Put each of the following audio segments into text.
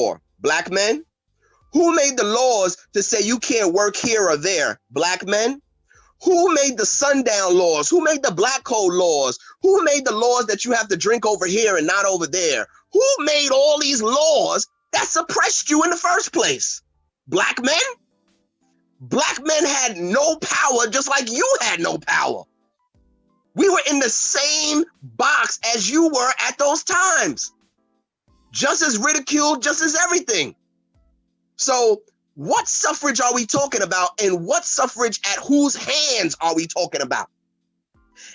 war? Black men. Who made the laws to say you can't work here or there? Black men. Who made the sundown laws? Who made the black code laws? Who made the laws that you have to drink over here and not over there? Who made all these laws that suppressed you in the first place? Black men? Black men had no power, just like you had no power. We were in the same box as you were at those times. Just as ridiculed, just as everything. So what suffrage are we talking about, and what suffrage at whose hands are we talking about?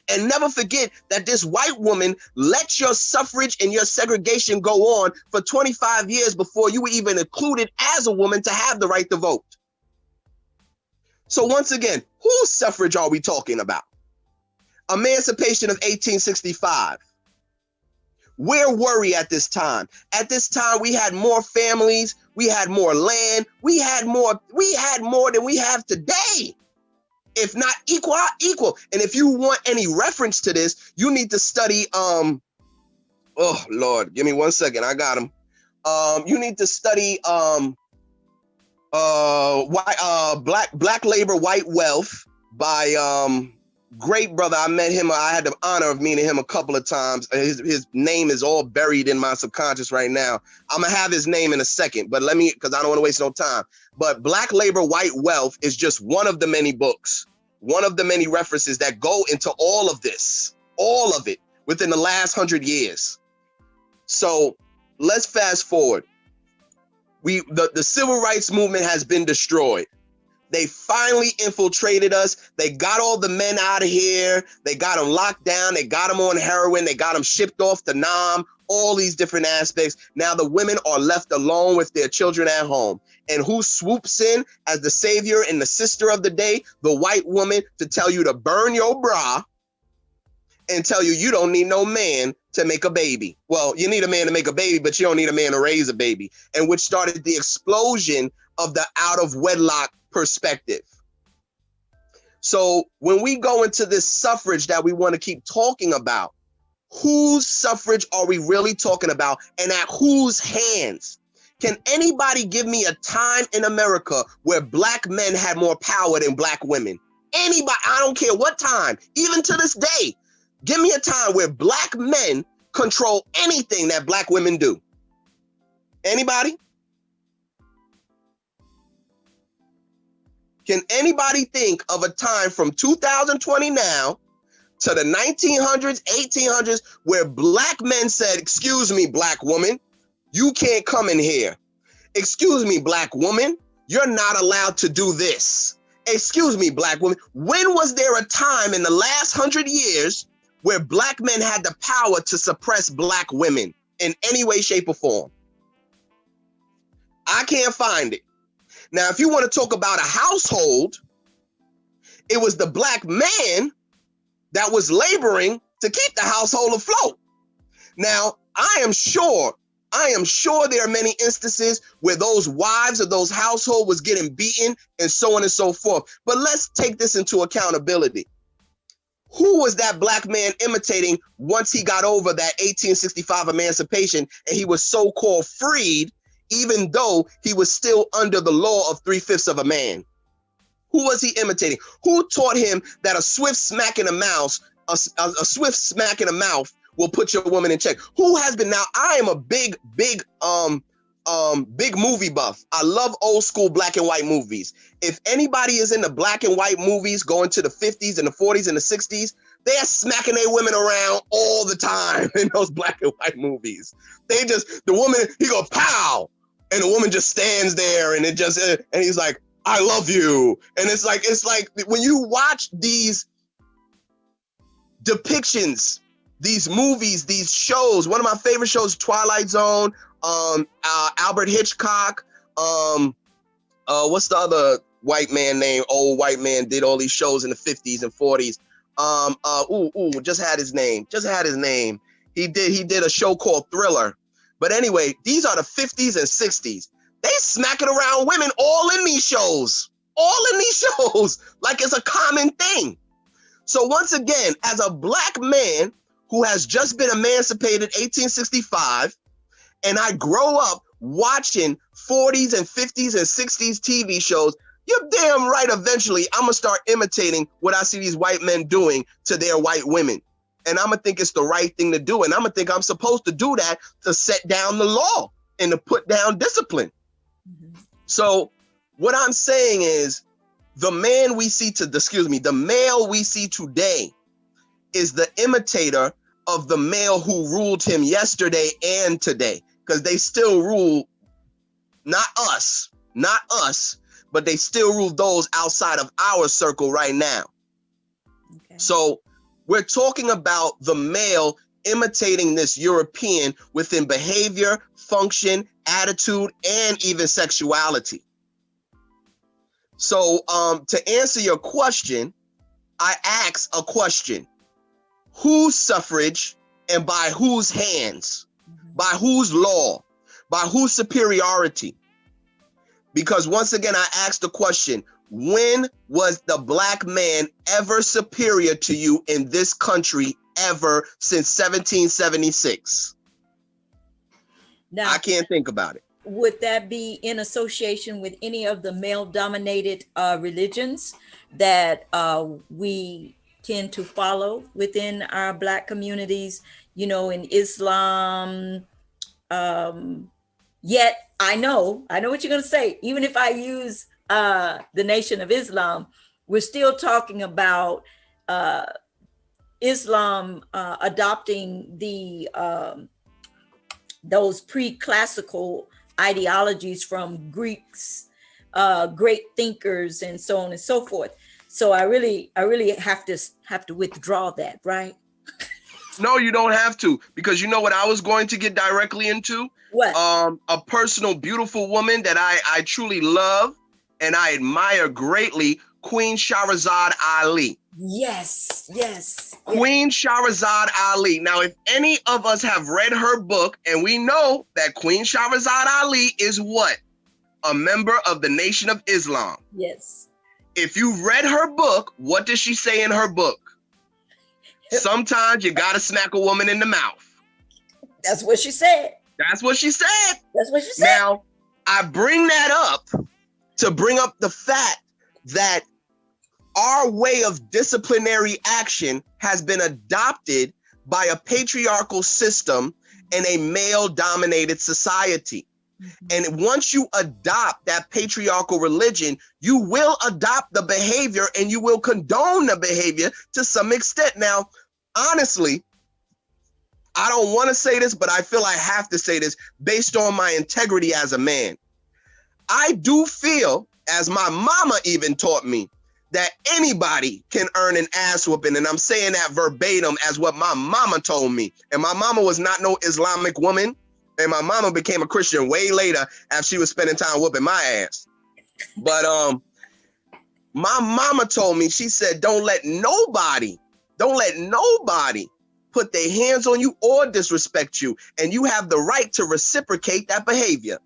And never forget that this white woman let your suffrage and your segregation go on for 25 years before you were even included as a woman to have the right to vote. So once again, whose suffrage are we talking about? Emancipation of 1865. Where were we at this time? At this time, we had more families, we had more land, we had more than we have today. If not equal. And if you want any reference to this, you need to study, oh Lord, give me 1 second, I got him. You need to study Black Labor, White Wealth by great brother. I met him. I had the honor of meeting him a couple of times. His name is all buried in my subconscious right now. I'm gonna have his name in a second, but because I don't want to waste no time. But Black Labor, White Wealth is just one of the many books, one of the many references that go into all of this, all of it within the last 100 years. So let's fast forward. The civil rights movement has been destroyed. They finally infiltrated us. They got all the men out of here. They got them locked down. They got them on heroin. They got them shipped off to Nam, all these different aspects. Now the women are left alone with their children at home. And who swoops in as the savior and the sister of the day? The white woman, to tell you to burn your bra and tell you you don't need no man to make a baby. Well, you need a man to make a baby, but you don't need a man to raise a baby. And which started the explosion of the out of wedlock perspective. So when we go into this suffrage that we want to keep talking about, whose suffrage are we really talking about, and at whose hands? Can anybody give me a time in America where black men had more power than black women? Anybody, I don't care what time, even to this day, give me a time where black men control anything that black women do. Anybody? Can anybody think of a time from 2020 now to the 1900s, 1800s, where black men said, excuse me, black woman, you can't come in here. Excuse me, black woman, you're not allowed to do this. Excuse me, black woman. When was there a time in the last 100 years where black men had the power to suppress black women in any way, shape, or form? I can't find it. Now, if you want to talk about a household, it was the black man that was laboring to keep the household afloat. Now, I am sure there are many instances where those wives of those households was getting beaten and so on and so forth. But let's take this into accountability. Who was that black man imitating once he got over that 1865 emancipation and he was so-called freed, even though he was still under the law of 3/5 of a man? Who was he imitating? Who taught him that a swift smack in the mouth, a swift smack in the mouth will put your woman in check? Who has been? Now, I am a big movie buff. I love old school black and white movies. If anybody is in the black and white movies going to the 50s and the 40s and the 60s, they are smacking their women around all the time in those black and white movies. The woman, he goes, pow, and the woman just stands there and and he's like, I love you. And it's like when you watch these depictions, these movies, these shows, one of my favorite shows, Twilight Zone, Albert Hitchcock, what's the other white man name? Old white man did all these shows in the 50s and 40s. Just had his name. He did a show called Thriller. But anyway, these are the 50s and 60s. They smacking around women all in these shows, like it's a common thing. So once again, as a black man who has just been emancipated 1865, and I grow up watching 40s and 50s and 60s TV shows, you're damn right eventually I'm going to start imitating what I see these white men doing to their white women. And I'm going to think it's the right thing to do. And I'm going to think I'm supposed to do that to set down the law and to put down discipline. Mm-hmm. So what I'm saying is the male we see today is the imitator of the male who ruled him yesterday and today, because they still rule not us, but they still rule those outside of our circle right now. Okay. So we're talking about the male imitating this European within behavior, function, attitude, and even sexuality. So to answer your question, I ask a question. Whose suffrage and by whose hands? By whose law? By whose superiority? Because once again, I asked the question, when was the black man ever superior to you in this country ever since 1776? Now, I can't think about it. Would that be in association with any of the male-dominated religions that we tend to follow within our Black communities, you know, in Islam? Yet I know what you're going to say. Even if I use the Nation of Islam, we're still talking about Islam adopting the those pre-classical ideologies from Greeks, great thinkers, and so on and so forth. So I really have to withdraw that, right? No, you don't have to, because you know what I was going to get directly into? What? A personal, beautiful woman that I truly love and I admire greatly, Queen Shahrazad Ali. Yes. Queen Shahrazad Ali. Now, if any of us have read her book, and we know that Queen Shahrazad Ali is what? A member of the Nation of Islam. Yes. If you read her book, what does she say in her book? Sometimes you gotta smack a woman in the mouth. That's what she said. That's what she said. That's what she said. Now, I bring that up to bring up the fact that our way of disciplinary action has been adopted by a patriarchal system in a male-dominated society. Mm-hmm. And once you adopt that patriarchal religion, you will adopt the behavior and you will condone the behavior to some extent. Now, honestly, I don't want to say this, but I feel I have to say this based on my integrity as a man. I do feel, as my mama even taught me, that anybody can earn an ass whooping. And I'm saying that verbatim as what my mama told me. And my mama was not no Islamic woman. And my mama became a Christian way later after she was spending time whooping my ass. But my mama told me, she said, don't let nobody put their hands on you or disrespect you. And you have the right to reciprocate that behavior.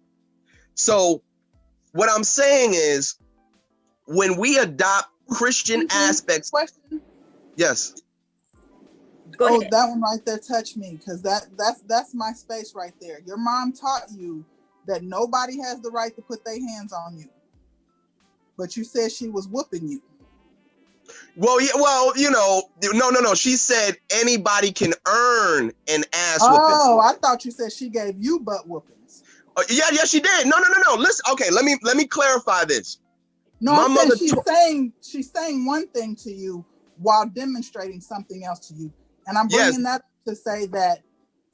So what I'm saying is, when we adopt Christian aspects. Question. Yes. Go ahead. That one right there touched me, because that's my space right there. Your mom taught you that nobody has the right to put their hands on you, but you said she was whooping you. Well, yeah, well, you know, no. She said anybody can earn an ass whooping. Oh, I thought you said she gave you butt whoopings. Yeah, she did. No. Listen, okay, let me clarify this. No, I'm saying she's saying one thing to you while demonstrating something else to you. And I'm bringing that to say that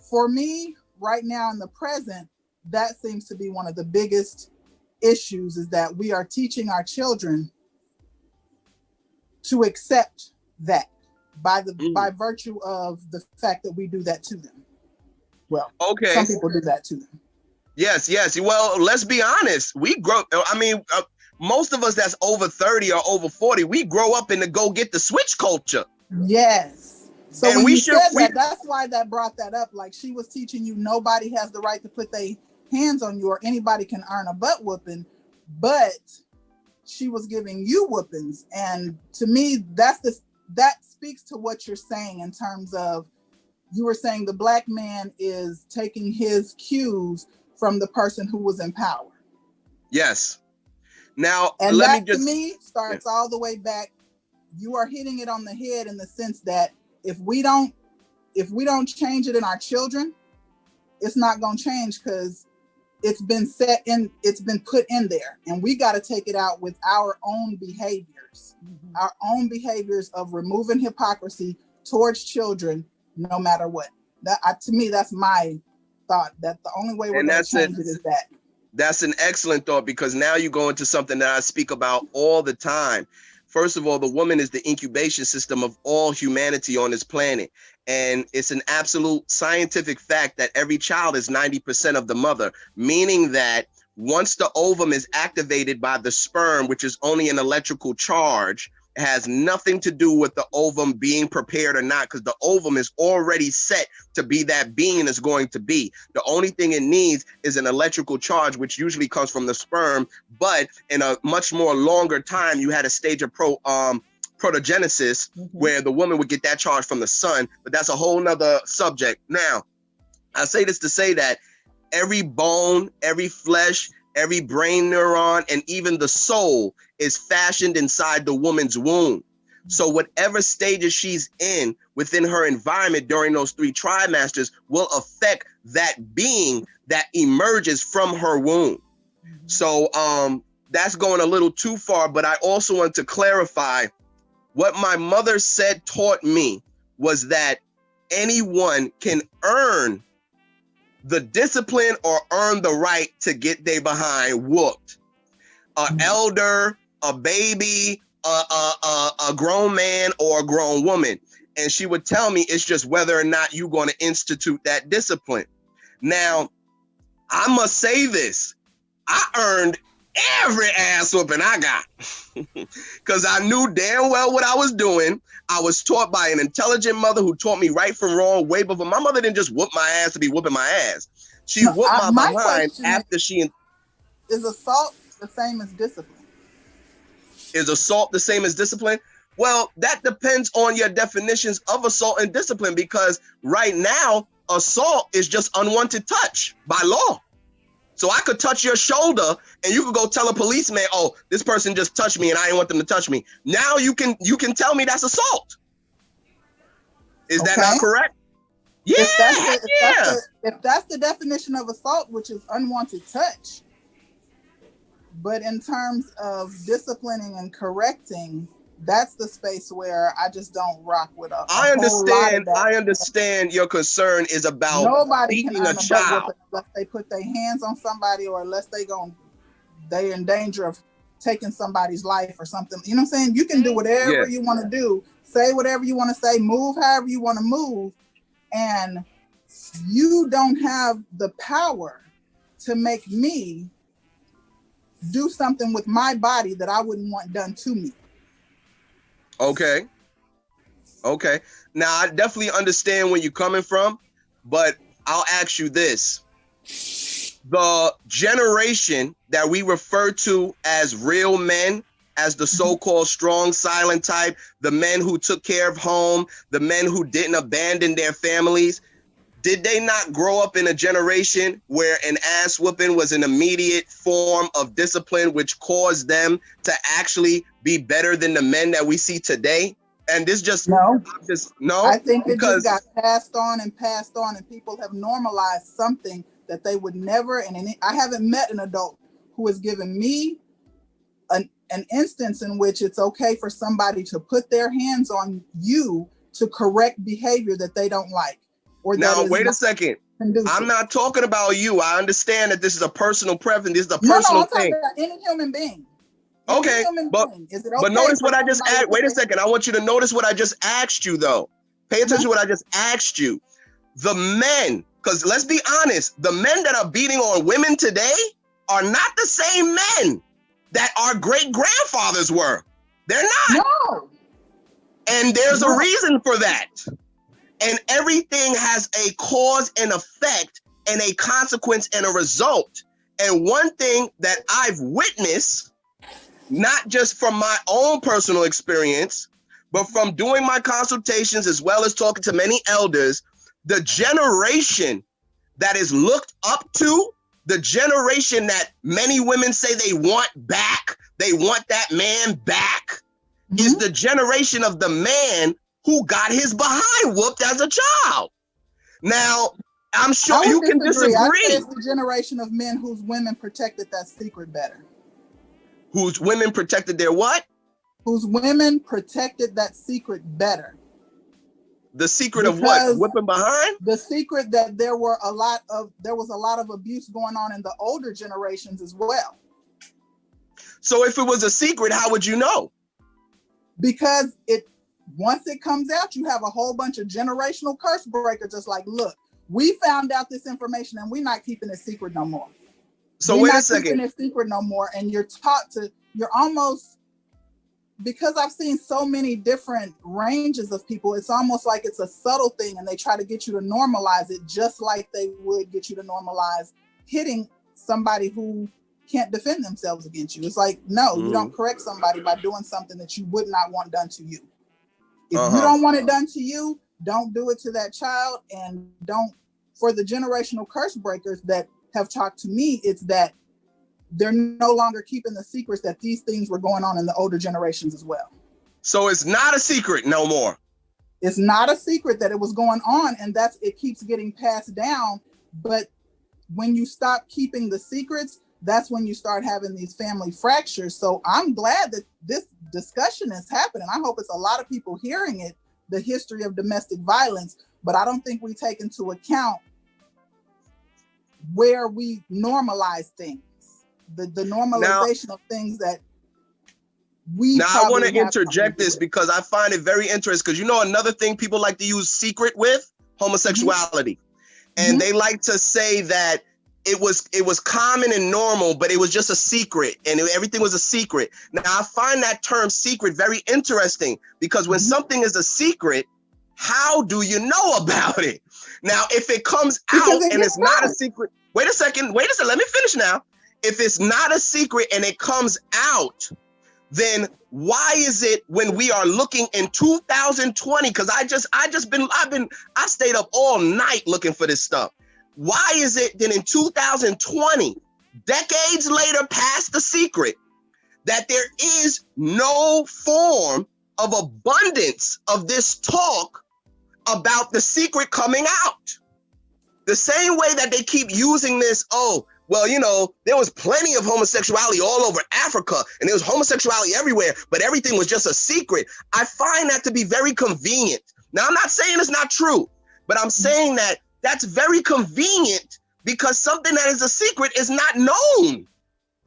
for me right now in the present, that seems to be one of the biggest issues, is that we are teaching our children to accept that by virtue of the fact that we do that to them. Well, okay, some people do that to them. Yes. Well, let's be honest. We grow. I mean, most of us that's over 30 or over 40, we grow up in the go get the switch culture. Yes. So and when you said that, that's why that brought that up. Like, she was teaching you nobody has the right to put their hands on you, or anybody can earn a butt whooping, but she was giving you whoopings. And to me, that speaks to what you're saying in terms of, you were saying the black man is taking his cues from the person who was in power. Yes. Now, and let that me just, to me starts all the way back. You are hitting it on the head in the sense that if we don't change it in our children, it's not going to change, because it's been put in there, and we got to take it out with our own behaviors, our own behaviors of removing hypocrisy towards children, no matter what. To me, that's my thought, that the only way we're going to change it is that. That's an excellent thought, because now you go into something that I speak about all the time. First of all, the woman is the incubation system of all humanity on this planet. And it's an absolute scientific fact that every child is 90% of the mother, meaning that once the ovum is activated by the sperm, which is only an electrical charge, it has nothing to do with the ovum being prepared or not, because the ovum is already set to be that being it's going to be. The only thing it needs is an electrical charge, which usually comes from the sperm, but in a much more longer time, you had a stage of protogenesis where the woman would get that charge from the sun, but that's a whole nother subject. Now, I say this to say that every bone, every flesh, every brain neuron, and even the soul is fashioned inside the woman's womb. So whatever stages she's in within her environment during those 3 trimesters will affect that being that emerges from her womb. So that's going a little too far, but I also want to clarify what my mother said taught me was that anyone can earn the discipline or earn the right to get they behind whooped. An elder, a baby, a grown man, or a grown woman. And she would tell me it's just whether or not you're going to institute that discipline. Now, I must say this. I earned every ass whooping I got because I knew damn well what I was doing. I was taught by an intelligent mother who taught me right from wrong way before. My mother didn't just whoop my ass to be whooping my ass. She whooped my behind after she... Is assault the same as discipline? Is assault the same as discipline? Well, that depends on your definitions of assault and discipline, because right now, assault is just unwanted touch by law. So I could touch your shoulder and you could go tell a policeman, oh, this person just touched me and I didn't want them to touch me. Now you can tell me that's assault. Is that not correct? Yeah, if that's the definition of assault, which is unwanted touch. But in terms of disciplining and correcting, that's the space where I just don't rock with a I understand your concern is about nobody can beating earn a child unless they put their hands on somebody, or unless they're in danger of taking somebody's life or something. You know what I'm saying? You can do whatever you want to do, say whatever you want to say, move however you want to move, and you don't have the power to make me do something with my body that I wouldn't want done to me. Okay. Now, I definitely understand where you're coming from, but I'll ask you this. The generation that we refer to as real men, as the so-called strong, silent type, the men who took care of home, the men who didn't abandon their families, did they not grow up in a generation where an ass whooping was an immediate form of discipline, which caused them to actually be better than the men that we see today? And this just no. I think it just got passed on, and people have normalized something that they would never. And I haven't met an adult who has given me an instance in which it's okay for somebody to put their hands on you to correct behavior that they don't like. Now, wait a second. Conducive. I'm not talking about you. I understand that this is a personal preference. This is a personal thing. About any human being. Okay, but notice what I just asked. Wait a second. I want you to notice what I just asked you, though. Pay attention to what I just asked you. The men, because let's be honest, the men that are beating on women today are not the same men that our great-grandfathers were. They're not. No. And there's a reason for that. And everything has a cause and effect and a consequence and a result. And one thing that I've witnessed, not just from my own personal experience, but from doing my consultations as well as talking to many elders, the generation that is looked up to the generation that many women say they want back, they want that man back, is the generation of the man who got his behind whooped as a child. Now, I'm sure you can disagree. I say it's the generation of men whose women protected that secret better. Whose women protected their what? Whose women protected that secret better. The secret of what? Whipping behind? The secret that there was a lot of abuse going on in the older generations as well. So if it was a secret, how would you know? Because once it comes out, you have a whole bunch of generational curse breakers just like, look, we found out this information and we're not keeping it secret no more. So wait a second. Keeping it secret no more. And you're almost, because I've seen so many different ranges of people, it's almost like it's a subtle thing and they try to get you to normalize it just like they would get you to normalize hitting somebody who can't defend themselves against you. It's like, no, you don't correct somebody by doing something that you would not want done to you. If you don't want it done to you, don't do it to that child. And for the generational curse breakers that have talked to me, it's that they're no longer keeping the secrets that these things were going on in the older generations as well. So it's not a secret no more. It's not a secret that it was going on, and it keeps getting passed down. But when you stop keeping the secrets, that's when you start having these family fractures. So I'm glad that this discussion is happening. I hope it's a lot of people hearing it, the history of domestic violence, but I don't think we take into account where we normalize things, the normalization of things that we. Now I want to interject this because I find it very interesting, because another thing people like to use secret with homosexuality, and they like to say that it was common and normal, but it was just a secret and everything was a secret. Now I find that term secret very interesting, because when something is a secret, how do you know about it? Now, if it comes out and it's not a secret, wait a second, let me finish now. If it's not a secret and it comes out, then why is it when we are looking in 2020? Because I stayed up all night looking for this stuff. Why is it that in 2020, decades later past the secret, that there is no form of abundance of this talk about the secret coming out? The same way that they keep using this, there was plenty of homosexuality all over Africa and there was homosexuality everywhere, but everything was just a secret. I find that to be very convenient. Now, I'm not saying it's not true, but I'm saying that that's very convenient, because something that is a secret is not known.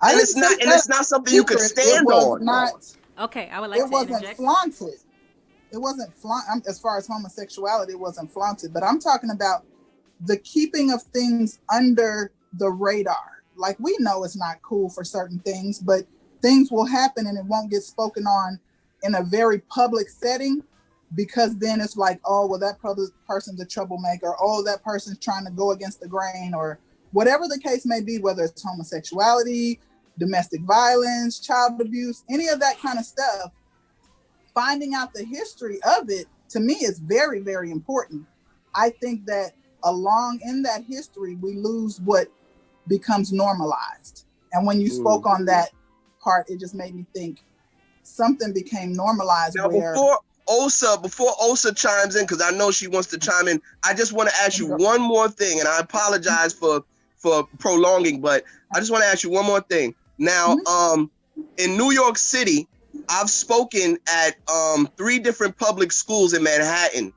And it's not something you could stand on. Okay, I would like to interject. It wasn't flaunted. It wasn't flaunted. As far as homosexuality, it wasn't flaunted. But I'm talking about the keeping of things under the radar. Like, we know it's not cool for certain things, but things will happen and it won't get spoken on in a very public setting, because then it's like, oh, well, that person's a troublemaker. Oh, that person's trying to go against the grain, or whatever the case may be, whether it's homosexuality, domestic violence, child abuse, any of that kind of stuff. Finding out the history of it, to me, is very, very important. I think that along in that history, we lose what becomes normalized. And when you spoke on that part, it just made me think something became normalized. Now, before Osa chimes in, because I know she wants to chime in, I just want to ask you one more thing, and I apologize for prolonging, but I just want to ask you one more thing. Now, in New York City, I've spoken at 3 different public schools in Manhattan,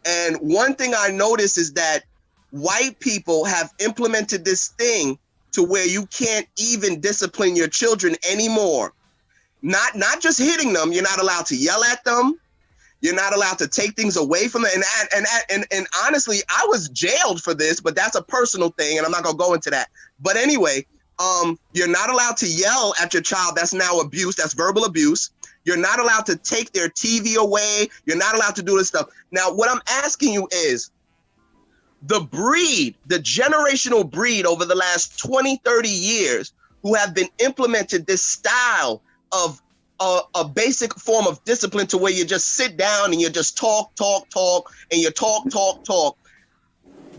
and one thing I noticed is that white people have implemented this thing to where you can't even discipline your children anymore. Not just hitting them, you're not allowed to yell at them. You're not allowed to take things away from them. And honestly, I was jailed for this, but that's a personal thing, and I'm not gonna go into that. But anyway, you're not allowed to yell at your child. That's now abuse. That's verbal abuse. You're not allowed to take their TV away. You're not allowed to do this stuff. Now, what I'm asking you is, the generational breed over the last 20, 30 years who have been implemented this style of a basic form of discipline, to where you just sit down and you just talk, and you talk.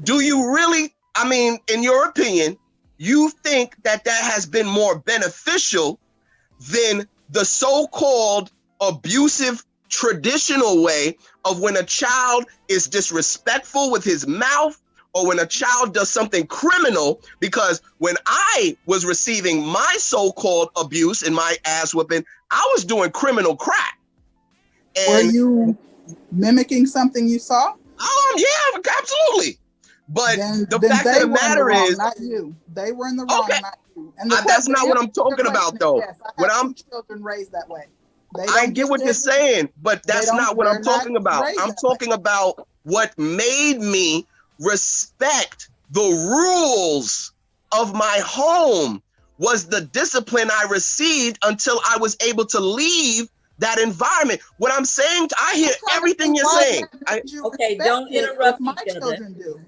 Do you really, in your opinion, you think that has been more beneficial than the so-called abusive traditional way of when a child is disrespectful with his mouth, or when a child does something criminal. Because when I was receiving my so-called abuse and my ass whooping, I was doing criminal crap. And were you mimicking something you saw? Yeah, absolutely. But the fact of the matter is, not you. They were in the wrong, not you. And that's not what I'm talking about, though. Yes, I have 2 children raised that way. I get what you're saying, but that's not what I'm talking about. I'm talking about what made me respect the rules of my home was the discipline I received until I was able to leave that environment. What I'm saying, I hear everything you're saying. Okay, don't interrupt each other.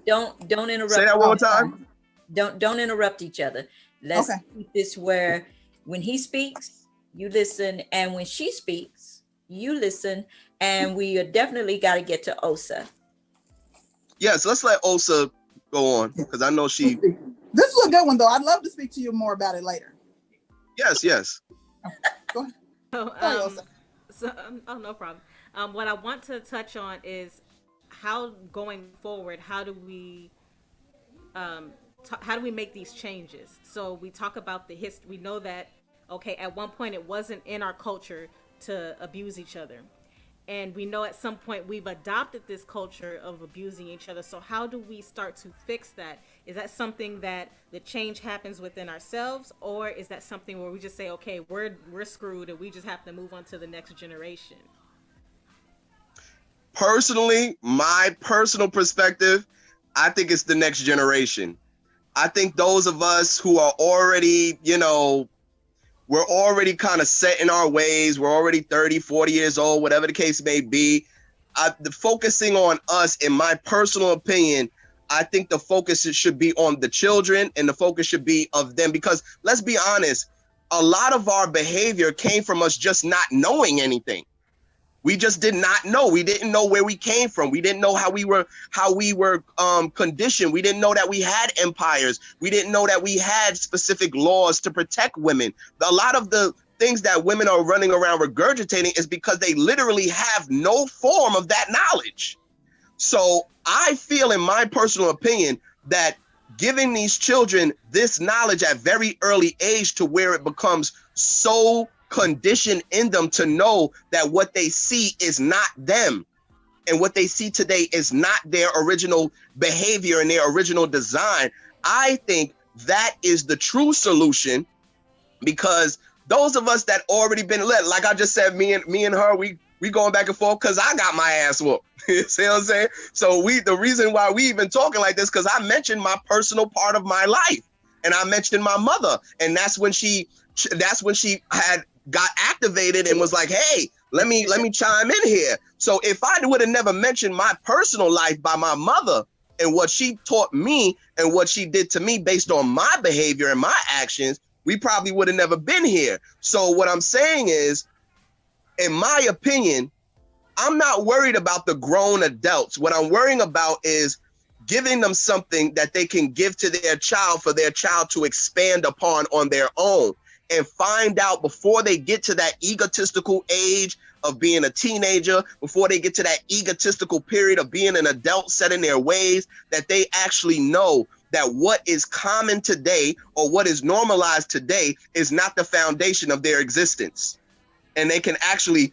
Don't interrupt. Say that one more time. Don't interrupt each other. Let's keep this where when he speaks, you listen, and when she speaks, you listen, and we definitely got to get to Osa. Yes, let's let Osa go on, because I know she... This is a good one, though. I'd love to speak to you more about it later. Yes. Go ahead. No problem. What I want to touch on is how, going forward, how do we make these changes? So we talk about the history. We know that, okay, at one point it wasn't in our culture to abuse each other. And we know at some point we've adopted this culture of abusing each other. So how do we start to fix that? Is that something that the change happens within ourselves, or is that something where we just say, okay, we're screwed and we just have to move on to the next generation? Personally, my personal perspective, I think it's the next generation. I think those of us who are already, we're already kind of set in our ways. We're already 30, 40 years old, whatever the case may be. The focusing on us, in my personal opinion, I think the focus should be on the children, and the focus should be of them. Because let's be honest, a lot of our behavior came from us just not knowing anything. We just did not know. We didn't know where we came from. We didn't know how we were conditioned. We didn't know that we had empires. We didn't know that we had specific laws to protect women. A lot of the things that women are running around regurgitating is because they literally have no form of that knowledge. So I feel, in my personal opinion, that giving these children this knowledge at very early age, to where it becomes so conditioned in them to know that what they see is not them, and what they see today is not their original behavior and their original design. I think that is the true solution, because those of us that already been led, like I just said, me and her, we going back and forth because I got my ass whooped. You see what I'm saying? So the reason why we even talking like this, because I mentioned my personal part of my life, and I mentioned my mother, and that's when she had got activated and was like, hey, let me chime in here. So if I would have never mentioned my personal life by my mother and what she taught me and what she did to me based on my behavior and my actions, we probably would have never been here. So what I'm saying is, in my opinion, I'm not worried about the grown adults. What I'm worrying about is giving them something that they can give to their child, for their child to expand upon on their own, and find out before they get to that egotistical age of being a teenager, before they get to that egotistical period of being an adult set in their ways, that they actually know that what is common today or what is normalized today is not the foundation of their existence. And they can actually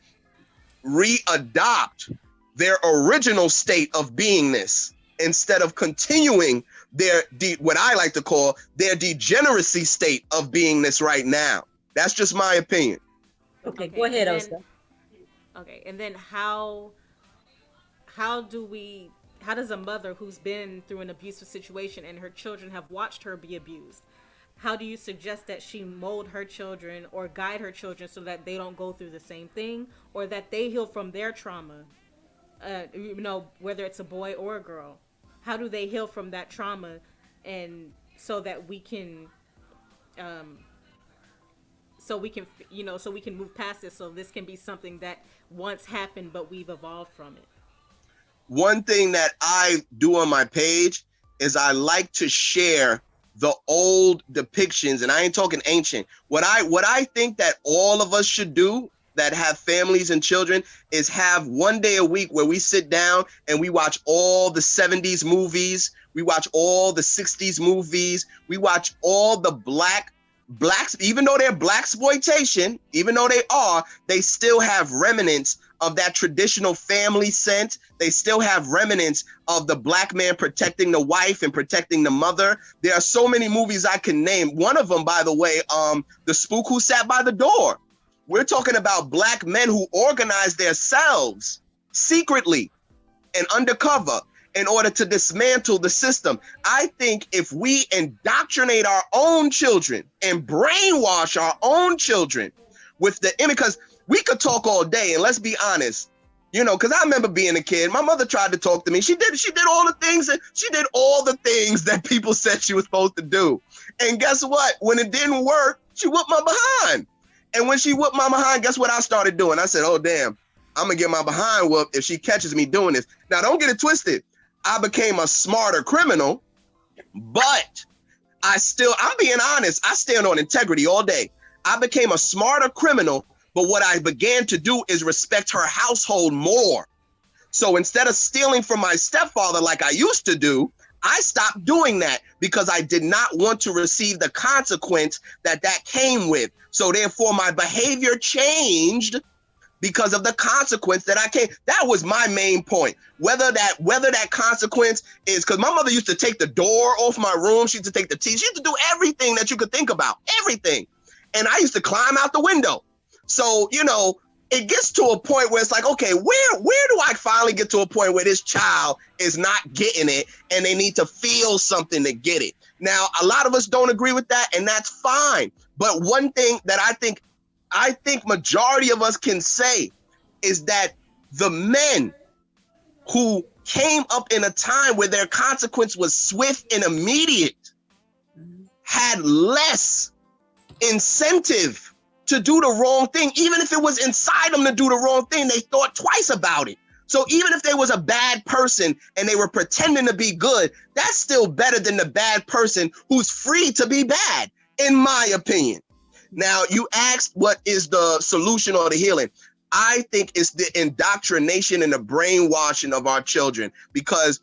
re-adopt their original state of beingness, instead of continuing their what I like to call their degeneracy state of beingness right now. That's just my opinion. Okay, go ahead, Osa. Okay, and then how does a mother who's been through an abusive situation and her children have watched her be abused, how do you suggest that she mold her children or guide her children so that they don't go through the same thing, or that they heal from their trauma, whether it's a boy or a girl? How do they heal from that trauma, and so that we can move past this, so this can be something that once happened but we've evolved from it? One thing that I do on my page is I like to share the old depictions, and I ain't talking ancient. What I think that all of us should do that have families and children is have one day a week where we sit down and we watch all the 70s movies, we watch all the 60s movies, we watch all the blacks, even though they're blaxploitation, even though they still have remnants of that traditional family sense. They still have remnants of the black man protecting the wife and protecting the mother. There are so many movies I can name. One of them, by the way, The Spook Who Sat by the Door. We're talking about black men who organized themselves secretly and undercover in order to dismantle the system. I think if we indoctrinate our own children and brainwash our own children with the image, because we could talk all day, and let's be honest, you know, because I remember being a kid, my mother tried to talk to me. She did all the things that people said she was supposed to do. And guess what? When it didn't work, she whooped my behind. And when she whooped my behind, guess what I started doing? I said, oh, damn, I'm going to get my behind whooped if she catches me doing this. Now, don't get it twisted. I became a smarter criminal, but I'm being honest, I stand on integrity all day. I became a smarter criminal, but what I began to do is respect her household more. So instead of stealing from my stepfather like I used to do, I stopped doing that because I did not want to receive the consequence that came with. So therefore, my behavior changed because of the consequence that that was my main point. Whether that consequence is, because my mother used to take the door off my room, she used to take the TV, she used to do everything that you could think about, everything. And I used to climb out the window. So, you know, it gets to a point where it's like, okay, where do I finally get to a point where this child is not getting it and they need to feel something to get it? Now, a lot of us don't agree with that, and that's fine. But one thing that I think majority of us can say is that the men who came up in a time where their consequence was swift and immediate had less incentive to do the wrong thing. Even if it was inside them to do the wrong thing, they thought twice about it. So even if they was a bad person and they were pretending to be good, that's still better than the bad person who's free to be bad, in my opinion. Now, you asked what is the solution or the healing. I think it's the indoctrination and the brainwashing of our children, because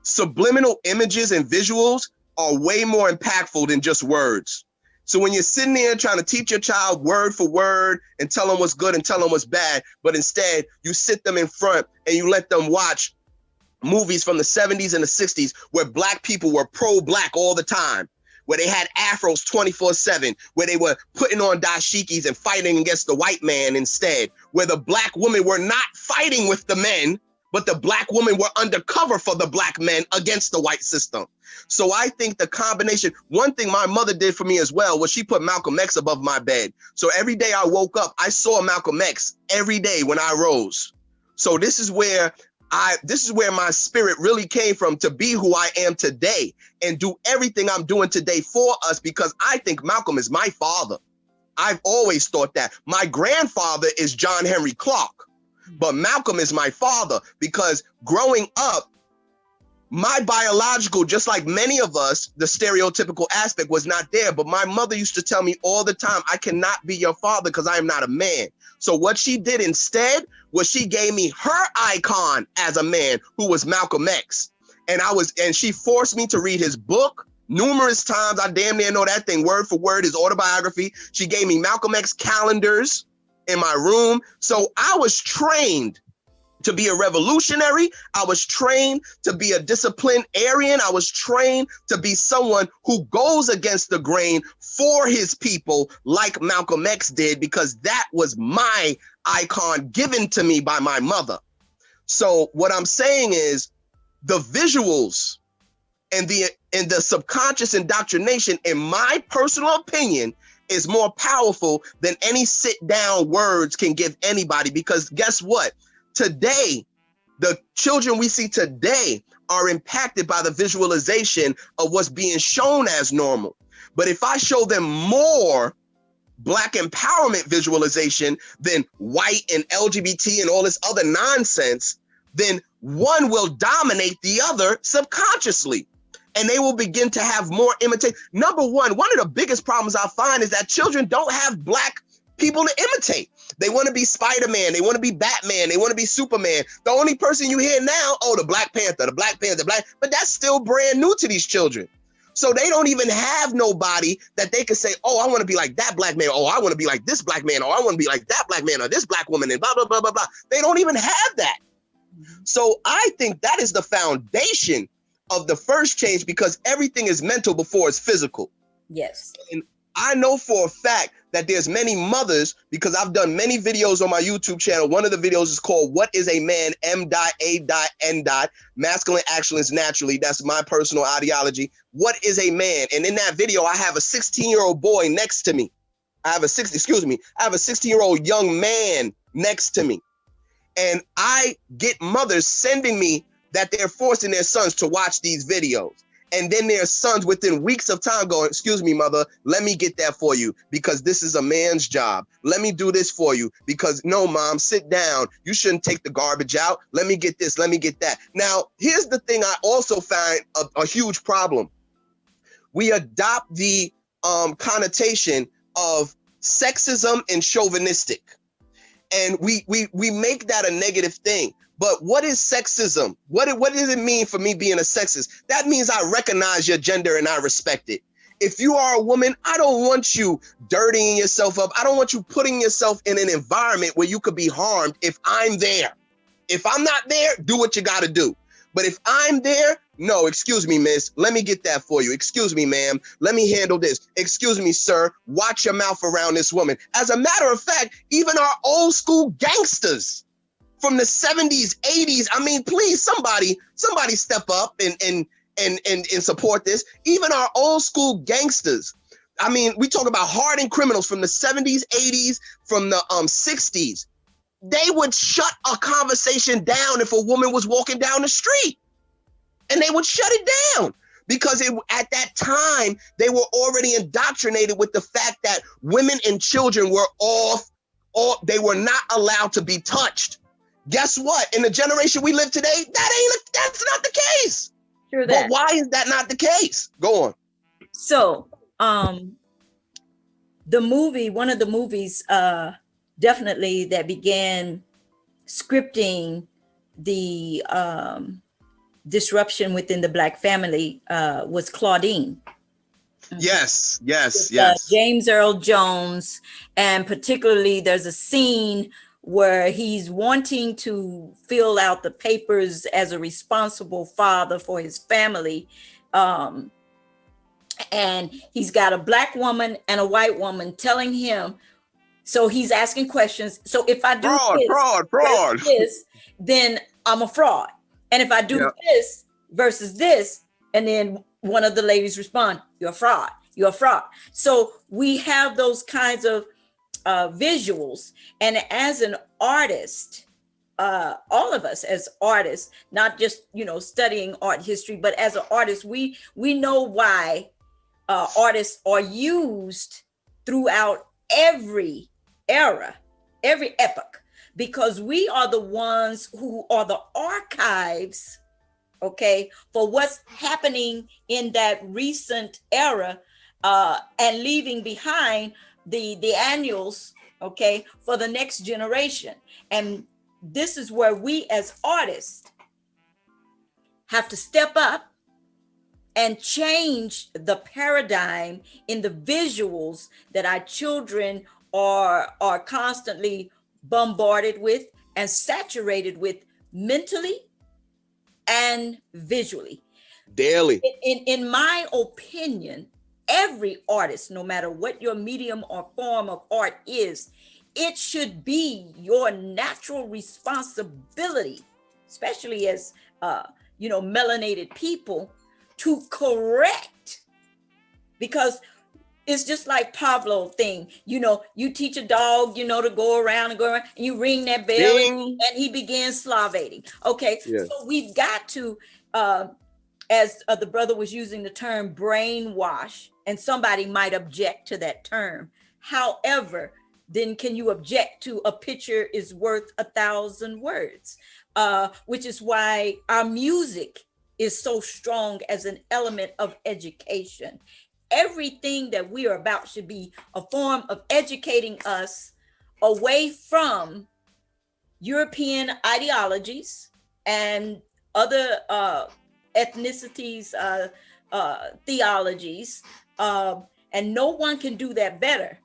subliminal images and visuals are way more impactful than just words. So when you're sitting there trying to teach your child word for word and tell them what's good and tell them what's bad, but instead you sit them in front and you let them watch movies from the 70s and the 60s where black people were pro-black all the time, where they had afros 24/7, where they were putting on dashikis and fighting against the white man instead, where the black women were not fighting with the men, but the black women were undercover for the black men against the white system. So I think the combination, one thing my mother did for me as well was she put Malcolm X above my bed. So every day I woke up, I saw Malcolm X every day when I rose. So this is where my spirit really came from, to be who I am today and do everything I'm doing today for us, because I think Malcolm is my father. I've always thought that. My grandfather is John Henry Clark, but Malcolm is my father, because growing up, my biological, just like many of us, the stereotypical aspect was not there. But my mother used to tell me all the time, I cannot be your father because I am not a man. So what she did instead was she gave me her icon as a man, who was Malcolm X. And she forced me to read his book numerous times. I damn near know that thing word for word, his autobiography. She gave me Malcolm X calendars in my room. So I was trained to be a revolutionary. I was trained to be a disciplinarian. I was trained to be someone who goes against the grain for his people, like Malcolm X did, because that was my icon given to me by my mother. So what I'm saying is the visuals and the subconscious indoctrination, in my personal opinion, is more powerful than any sit down words can give anybody. Because guess what? Today, the children we see today are impacted by the visualization of what's being shown as normal. But if I show them more Black empowerment visualization than white and LGBT and all this other nonsense, then one will dominate the other subconsciously. and they will begin to have more imitate. Number one of the biggest problems I find is that children don't have Black people to imitate. They want to be Spider-Man. They want to be Batman. They want to be Superman. The only person you hear now, oh, the Black Panther, but that's still brand new to these children. So they don't even have nobody that they can say, oh, I want to be like that Black man. Oh, I want to be like this Black man. Or I want to be like that Black man or this Black woman and blah, blah, blah, blah, blah. They don't even have that. So I think that is the foundation of the first change, because everything is mental before it's physical. Yes. And I know for a fact that there's many mothers, because I've done many videos on my YouTube channel. One of the videos is called What is a Man? M.A.N. Masculine Excellence Naturally. That's my personal ideology. What is a man? And in that video, I have a 16-year-old boy next to me. I have a 16-year-old young man next to me. And I get mothers sending me that they're forcing their sons to watch these videos. And then their sons within weeks of time going, excuse me, mother, let me get that for you because this is a man's job. Let me do this for you because no, mom, sit down. You shouldn't take the garbage out. Let me get this. Let me get that. Now, here's the thing I also find a huge problem. We adopt the connotation of sexism and chauvinistic. And we make that a negative thing. But what is sexism? What does it mean for me being a sexist? That means I recognize your gender and I respect it. If you are a woman, I don't want you dirtying yourself up. I don't want you putting yourself in an environment where you could be harmed if I'm there. If I'm not there, do what you got to do. But if I'm there, no, excuse me, miss, let me get that for you. Excuse me, ma'am, let me handle this. Excuse me, sir, watch your mouth around this woman. As a matter of fact, even our old school gangsters from the 70s, 80s, I mean, please, somebody step up and support this. Even our old school gangsters. I mean, we talk about hardened criminals from the 70s, 80s, from the 60s. They would shut a conversation down if a woman was walking down the street. And they would shut it down because at that time, they were already indoctrinated with the fact that women and children were they were not allowed to be touched. Guess what? In the generation we live today, that's not the case. Sure that. But why is that not the case? Go on. So, one of the movies, definitely that began scripting the disruption within the Black family was Claudine. Yes. James Earl Jones, and particularly there's a scene where he's wanting to fill out the papers as a responsible father for his family. And he's got a Black woman and a white woman telling him, so he's asking questions. So if I do fraud. this, then I'm a fraud. And if I do this versus this, and then one of the ladies respond, you're a fraud, you're a fraud. So we have those kinds of visuals. And as an artist, all of us as artists, not just, studying art history, but as an artist, we know why artists are used throughout every era, every epoch, because we are the ones who are the archives, okay, for what's happening in that recent era, and leaving behind the annuals, okay, for the next generation. And this is where we as artists have to step up and change the paradigm in the visuals that our children are constantly bombarded with and saturated with mentally and visually. Daily. In my opinion, every artist, no matter what your medium or form of art is, it should be your natural responsibility, especially as melanated people, to correct, because it's just like Pavlov thing. You teach a dog, to go around, and you ring that bell, and he begins salivating. Okay, yes. So we've got to, as the brother was using the term brainwash, and somebody might object to that term. However, then can you object to a picture is worth 1,000 words? Which is why our music is so strong as an element of education. Everything that we are about should be a form of educating us away from European ideologies and other ethnicities, theologies, and no one can do that better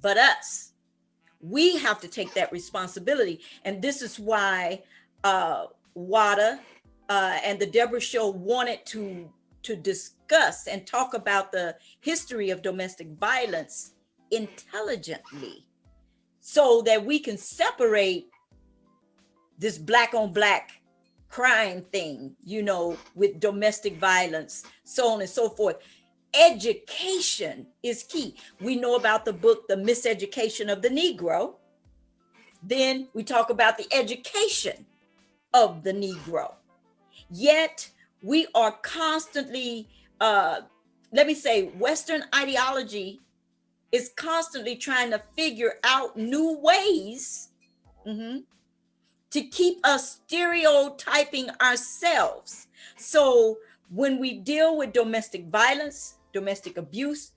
but us. We have to take that responsibility, and this is why WADA and the DEBRA show wanted to discuss and talk about the history of domestic violence intelligently, so that we can separate this black on black crime thing, you know, with domestic violence, so on and so forth. Education is key. We know about the book, The Miseducation of the Negro. Then we talk about the education of the Negro. Yet we are constantly, Western ideology is constantly trying to figure out new ways to keep us stereotyping ourselves. So when we deal with domestic violence, domestic abuse,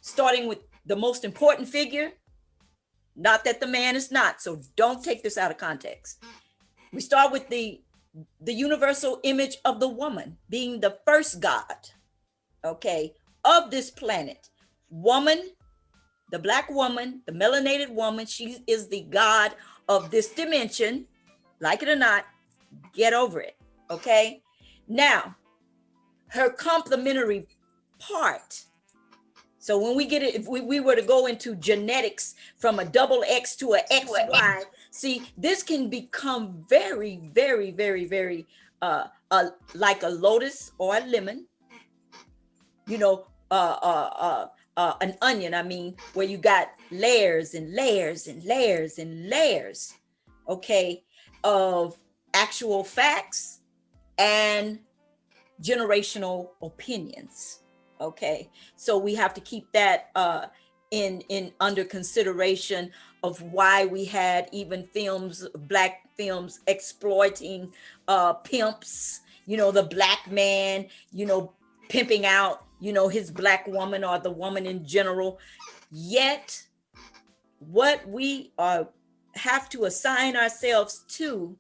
starting with the most important figure, not that the man is not, so don't take this out of context. We start with the universal image of the woman being the first god, okay, of this planet. Woman, the black woman, the melanated woman, she is the god of this dimension. Like it or not, get over it, okay? Now, her complementary part. So when we get it, if we were to go into genetics from a double X to a XY, see, this can become very, very, very, very like a lotus or a lemon, you know, an onion, I mean, where you got layers and layers and layers and layers, okay, of actual facts and generational opinions. Okay, so we have to keep that in under consideration of why we had even films, black films, exploiting pimps, you know, the black man, you know, pimping out, you know, his black woman or the woman in general. Yet what we have to assign ourselves to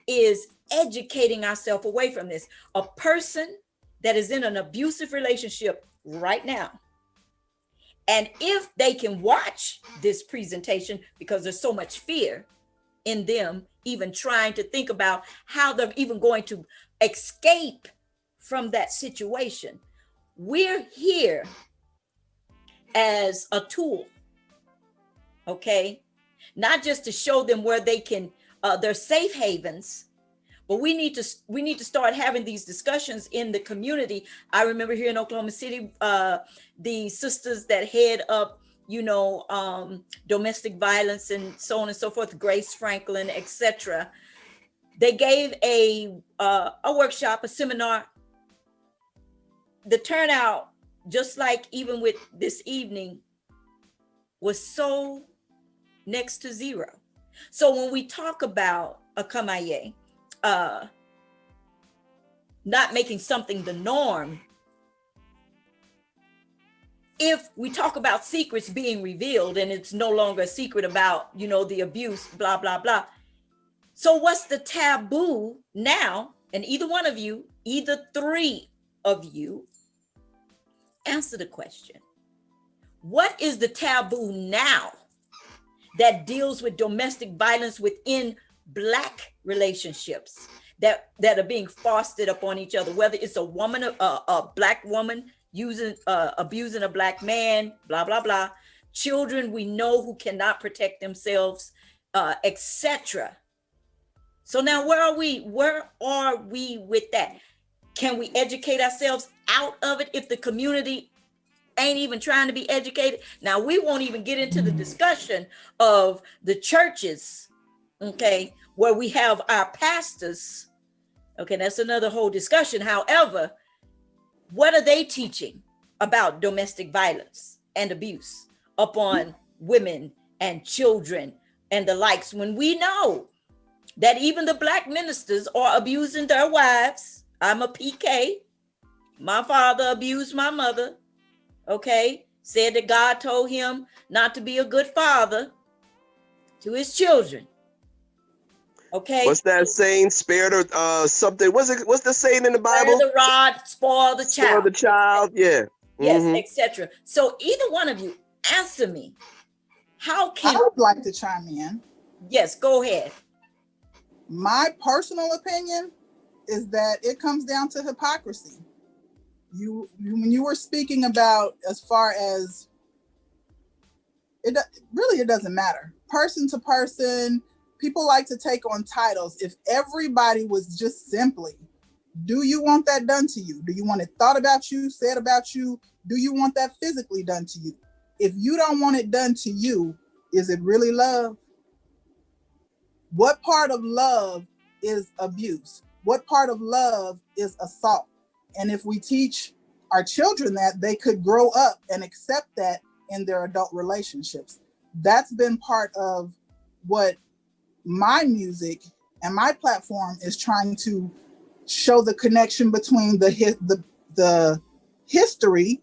is educating ourselves away from this. A person that is in an abusive relationship right now, and if they can watch this presentation, because there's so much fear in them even trying to think about how they're even going to escape from that situation, we're here as a tool, okay, not just to show them where they can their safe havens, but we need to start having these discussions in the community. I remember here in Oklahoma City, the sisters that head up, you know, domestic violence and so on and so forth, Grace Franklin, etc. They gave a workshop, a seminar. The turnout, just like even with this evening, was so next to zero. So when we talk about a Kamaye, not making something the norm, if we talk about secrets being revealed and it's no longer a secret about, you know, the abuse, blah, blah, blah. So what's the taboo now? And either one of you, either three of you, answer the question. What is the taboo now that deals with domestic violence within Black relationships that are being fostered upon each other, whether it's a woman, a Black woman abusing a Black man, blah, blah, blah. Children we know who cannot protect themselves, etc. So now where are we with that? Can we educate ourselves out of it if the community ain't even trying to be educated? Now we won't even get into the discussion of the churches, okay, where we have our pastors. Okay, that's another whole discussion. However, what are they teaching about domestic violence and abuse upon women and children and the likes, when we know that even the black ministers are abusing their wives. I'm a PK. My father abused my mother, okay? Said that God told him not to be a good father to his children. Okay. What's that saying? Spare the something. What's the saying in the Bible? Spare the rod, spoil the child. Spoil the child, yeah. Yes, etc. So either one of you, answer me. How can I would like to chime in? Yes, go ahead. My personal opinion is that it comes down to hypocrisy. When you were speaking about, as far as it doesn't matter. Person to person, people like to take on titles. If everybody was just simply, do you want that done to you? Do you want it thought about you, said about you? Do you want that physically done to you? If you don't want it done to you, is it really love? What part of love is abuse? What part of love is assault? And if we teach our children that, they could grow up and accept that in their adult relationships. That's been part of what my music and my platform is trying to show, the connection between the history,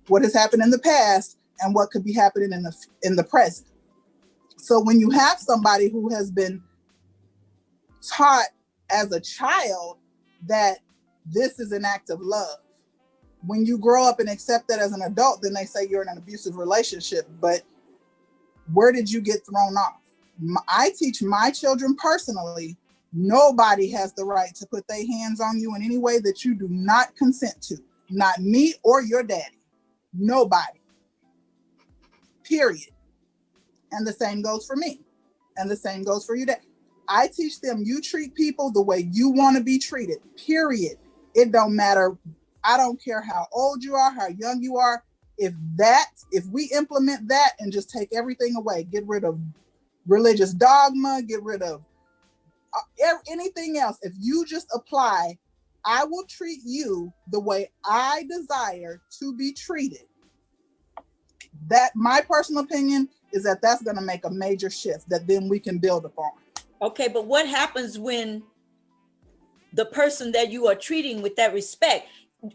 what has happened in the past, and what could be happening in the present. So when you have somebody who has been taught as a child that this is an act of love, when you grow up and accept that as an adult, then they say you're in an abusive relationship. But where did you get thrown off? I teach my children personally, nobody has the right to put their hands on you in any way that you do not consent to. Not me or your daddy. Nobody. Period. And the same goes for me. And the same goes for you. I teach them, you treat people the way you want to be treated. Period. It don't matter. I don't care how old you are, how young you are. If we implement that and just take everything away, get rid of religious dogma, get rid of anything else. If you just apply, I will treat you the way I desire to be treated. That, my personal opinion, is that that's going to make a major shift that then we can build upon. Okay, but what happens when the person that you are treating with that respect,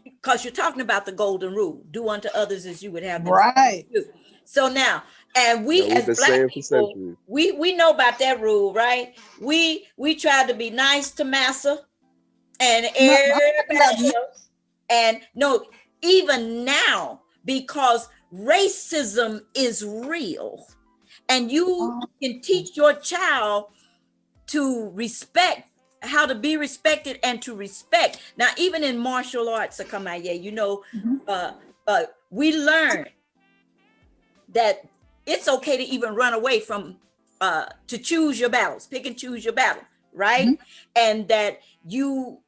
because you're talking about the golden rule, do unto others as you would have them right do. So now, and we as black people, we know about that rule, right? We try to be nice to massa and everybody else. And no, even now, because racism is real, and you can teach your child to respect, how to be respected and to respect. Now, even in martial arts, we learn that it's okay to even run away from, to choose your battles, pick and choose your battle, right? Mm-hmm. And that you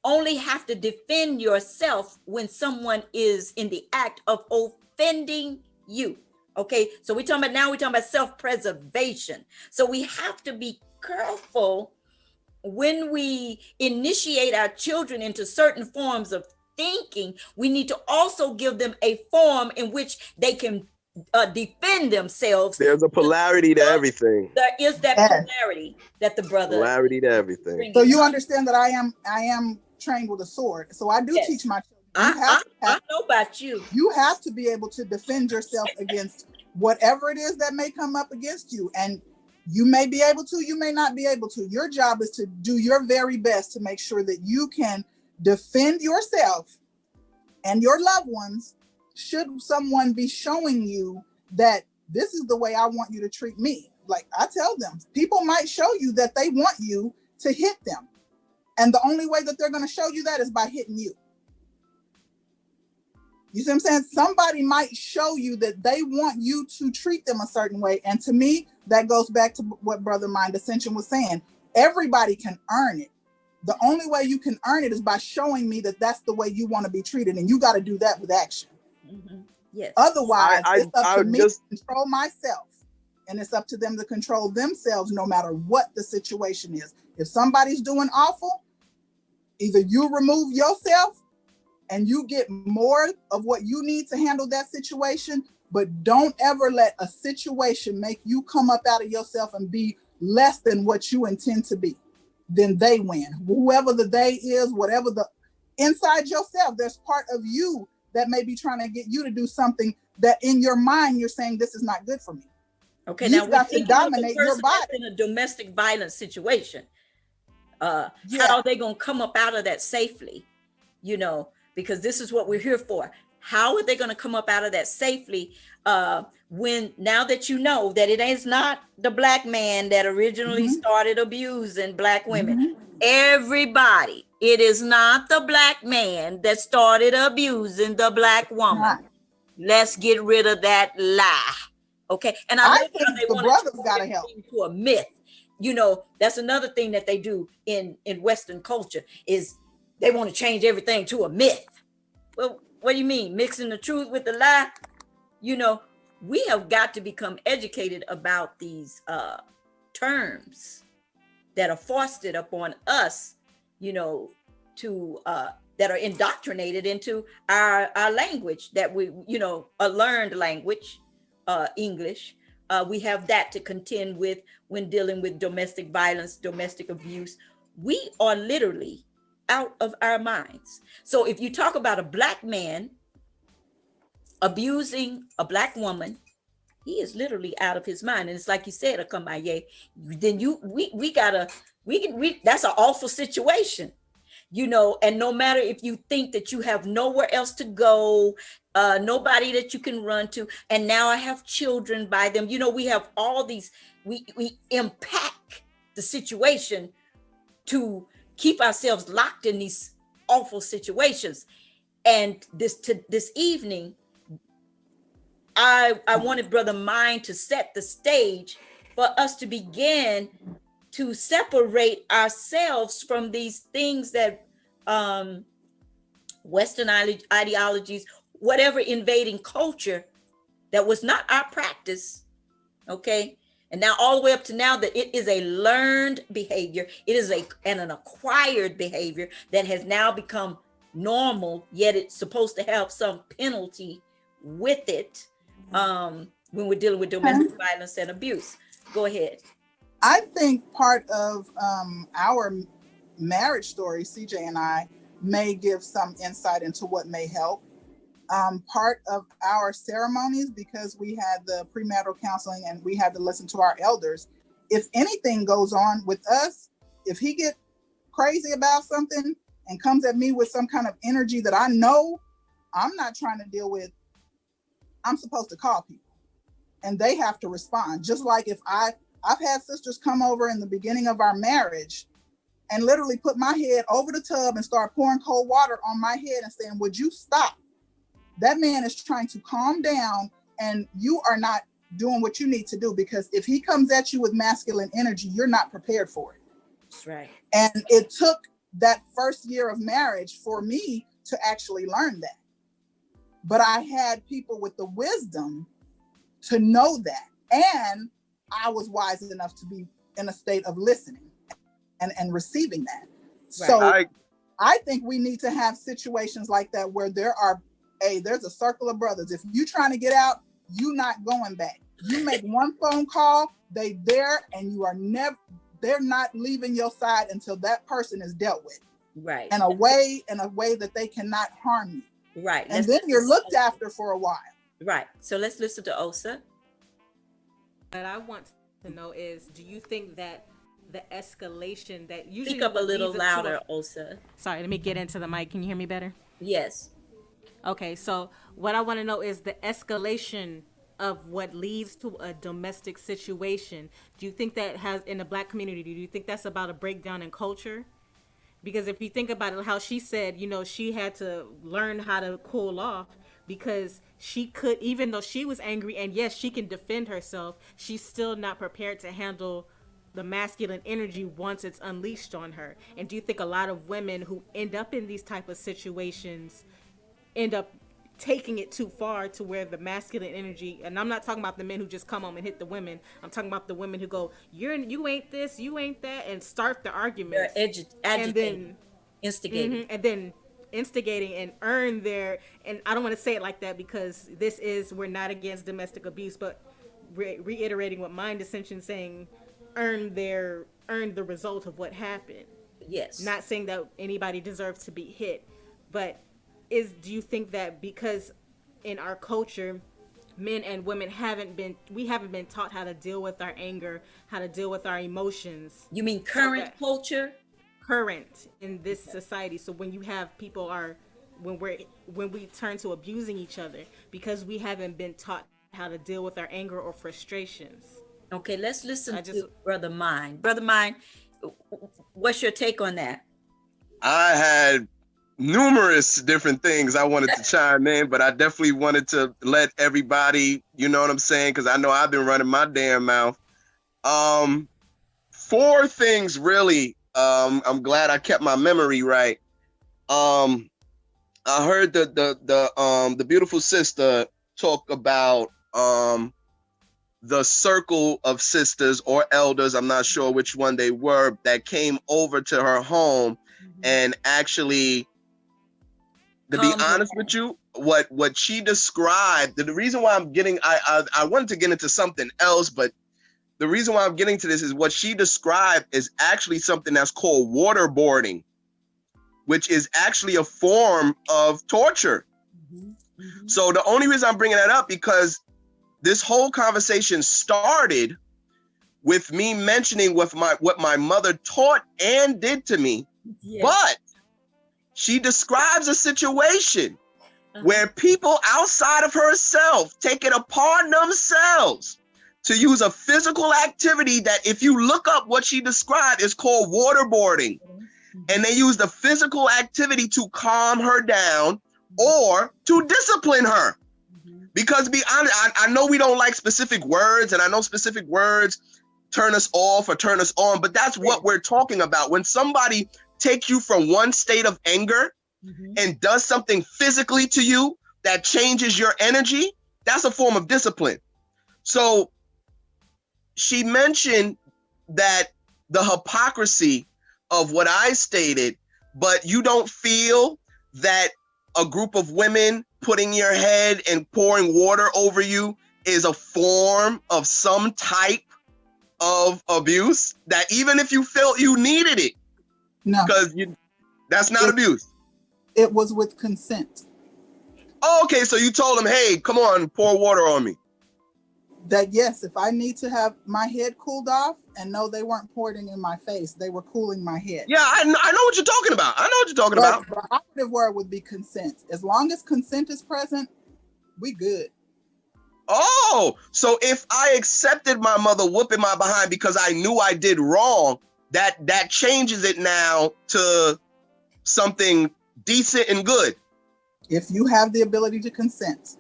only have to defend yourself when someone is in the act of offending you. Okay, so we're talking about self-preservation. So we have to be careful when we initiate our children into certain forms of thinking. We need to also give them a form in which they can defend themselves. There's a polarity to everything. There is that polarity that the brother. Polarity to everything. So you understand that I am trained with a sword. So I do teach my children. I know about you. You have to be able to defend yourself against whatever it is that may come up against you. And you may be able to, you may not be able to. Your job is to do your very best to make sure that you can defend yourself and your loved ones should someone be showing you that this is the way I want you to treat me. Like I tell them, people might show you that they want you to hit them. And the only way that they're going to show you that is by hitting you. You see what I'm saying? Somebody might show you that they want you to treat them a certain way. And to me, that goes back to what Brother Mind Ascension was saying. Everybody can earn it. The only way you can earn it is by showing me that that's the way you want to be treated. And you got to do that with action. Mm-hmm. Yes. Otherwise, it's up to me to control myself. And it's up to them to control themselves no matter what the situation is. If somebody's doing awful, either you remove yourself and you get more of what you need to handle that situation, but don't ever let a situation make you come up out of yourself and be less than what you intend to be. then they win. Whoever the they is, whatever the inside yourself, there's part of you that may be trying to get you to do something that in your mind you're saying this is not good for me. Okay, You've now got to dominate your body. in a domestic violence situation. Yeah. How are they going to come up out of that safely? You know, because this is what we're here for. How are they going to come up out of that safely when now that you know that it is not the black man that originally started abusing black women? Everybody, it is not the black man that started abusing the black woman. Right. Let's get rid of that lie. Okay. And I think the brothers got to help. To a myth. You know, that's another thing that they do in Western culture is they want to change everything to a myth. Well, what do you mean? Mixing the truth with the lie? You know, we have got to become educated about these terms that are foisted upon us, you know, to that are indoctrinated into our language that we, you know, a learned language, English. We have that to contend with when dealing with domestic violence, domestic abuse. We are literally out of our minds. So if you talk about a black man abusing a black woman, he is literally out of his mind. And it's like you said, Akamaye, then that's an awful situation, you know, and no matter if you think that you have nowhere else to go, nobody that you can run to, and now I have children by them, you know, we have all these, we impact the situation to keep ourselves locked in these awful situations. And this evening, I wanted Brother Mind to set the stage for us to begin to separate ourselves from these things that Western ideologies, whatever invading culture that was not our practice, okay? And now all the way up to now that it is a learned behavior, it is an acquired behavior that has now become normal, yet it's supposed to have some penalty with it when we're dealing with domestic violence and abuse. Go ahead. I think part of our marriage story, CJ and I, may give some insight into what may help. Part of our ceremonies, because we had the premarital counseling and we had to listen to our elders, if anything goes on with us, if he get crazy about something and comes at me with some kind of energy that I know I'm not trying to deal with, I'm supposed to call people and they have to respond. Just like if I've had sisters come over in the beginning of our marriage and literally put my head over the tub and start pouring cold water on my head and saying, would you stop? That man is trying to calm down and you are not doing what you need to do, because if he comes at you with masculine energy, you're not prepared for it. That's right. And it took that first year of marriage for me to actually learn that. But I had people with the wisdom to know that. And I was wise enough to be in a state of listening and receiving that. Right. So I think we need to have situations like that where there's a circle of brothers. If you're trying to get out, you're not going back. You make one phone call, they there, and they're not leaving your side until that person is dealt with. Right. In a way that they cannot harm you. Right. And then you're looked after for a while. Right. So let's listen to Osa. What I want to know is, do you think that the escalation that usually... Speak up a little louder, Osa. Sorry, let me get into the mic. Can you hear me better? Yes. Okay, so what I want to know is the escalation of what leads to a domestic situation. Do you think that has, in the Black community, do you think that's about a breakdown in culture? Because if you think about it, how she said, you know, she had to learn how to cool off because she could, even though she was angry, and yes, she can defend herself, she's still not prepared to handle the masculine energy once it's unleashed on her. And do you think a lot of women who end up in these type of situations end up taking it too far to where the masculine energy, and I'm not talking about the men who just come home and hit the women, I'm talking about the women who go, you ain't this, you ain't that, and start the argument. They're agitating, instigating. And then instigating and earn their, and I don't want to say it like that because we're not against domestic abuse, but reiterating what Mind Ascension saying, earn their earned the result of what happened. Yes. Not saying that anybody deserves to be hit, but do you think that because in our culture, men and women haven't been taught how to deal with our anger, how to deal with our emotions? You mean current culture? Current in this society. So when you have people when we turn to abusing each other because we haven't been taught how to deal with our anger or frustrations. Okay, let's listen to Brother Mine. Brother Mine, what's your take on that? I had numerous different things I wanted to chime in, but I definitely wanted to let everybody, you know what I'm saying? Because I know I've been running my damn mouth. 4 things really. I'm glad I kept my memory right. I heard the beautiful sister talk about the circle of sisters or elders, I'm not sure which one they were, that came over to her home and actually, to be honest with you, what she described, the reason why I'm getting, I wanted to get into something else, but the reason why I'm getting to this is what she described is actually something that's called waterboarding, which is actually a form of torture. So the only reason I'm bringing that up because this whole conversation started with me mentioning what my mother taught and did to me, but she describes a situation where people outside of herself take it upon themselves to use a physical activity that, if you look up what she described, is called waterboarding. And they use the physical activity to calm her down or to discipline her. Because to be honest, I know we don't like specific words, and I know specific words turn us off or turn us on, but that's what we're talking about. When somebody takes you from one state of anger and does something physically to you that changes your energy, that's a form of discipline. So she mentioned that the hypocrisy of what I stated, but you don't feel that a group of women putting your head and pouring water over you is a form of some type of abuse, that even if you felt you needed it, no, because that's not abuse. It was with consent. Oh, okay, so you told them, hey, come on, pour water on me. That yes, if I need to have my head cooled off, and no, they weren't pouring in my face, they were cooling my head. Yeah, I know what you're talking about. I know what you're talking about. The operative word would be consent. As long as consent is present, we good. Oh, so if I accepted my mother whooping my behind because I knew I did wrong, that changes it now to something decent and good. If you have the ability to consent.